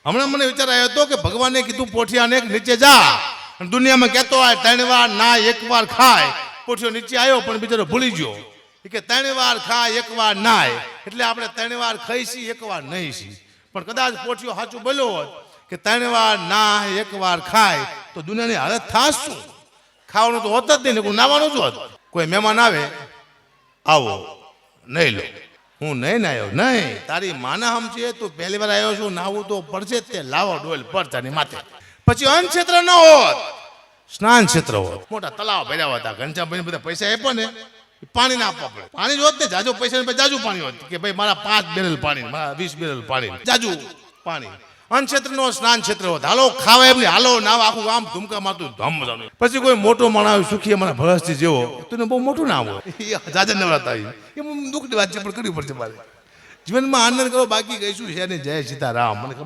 હમણાં મને વિચાર આવ્યો હતો કે ભગવાને કીધું પોઠિયાને નીચે જા, દુનિયામાં કહેતો હોય 3 વાર ના 1 વાર ખાય. પોઠિયો નીચે આવ્યો પણ બિચારો ભૂલી ગયો કે 3 વાર ખાય 1 વાર નાય, એટલે આપણે 3 વાર ખાઈશી 1 વાર નહીં છી. પણ કદાચ પોઠિયો સાચું બોલ્યો હોત કે 3 વાર ના 1 વાર ખાય તો દુનિયાની હાલત થાસ શું? ખાવાનું તો હોત જ નહીં ને, કોઈ નાવાનું જ હોત. કોઈ મહેમાન આવે, આવો નહીં લો, હું નહીં નાયો. નહીં, તારી માના સમજે, તું પહેલી વાર આવ્યો છું, નાવું તો પડશે જ. તે લાવો ડોલ પડતાની માથે. પછી અન્ન ક્ષેત્ર ન હોત, સ્નાન ક્ષેત્ર હોત. મોટા તલાવ ભર્યા હતા, ઘનશ્યામભાઈ બધા પૈસા આપ્યા ને, પાણી ના આપવા પડે. પાણી જ હોત ને, જાજુ પૈસા જાજુ પાણી હોત કે ભાઈ મારા 5 બેરલ પાણી, મારા 20 બેરલ પાણી, જાજુ પાણી. અન્ન ક્ષેત્ર નો સ્નાન ક્ષેત્ર હોત. હાલો ખાવા એમ નહીં, હાલો નાવ, આખું આમ ધુમકા મારતું ધમ મજાનું. પછી કોઈ મોટો માણસ સુખી અમારા ભરસથી જેવો, તને બહુ મોટું નામ હોય, જાજા નવરાતા એ દુઃખની વાત છે પણ કરવી પડશે મારે. જીવનમાં આનંદ કરો, બાકી કહીશું છે ને. જય સીતારામ. મને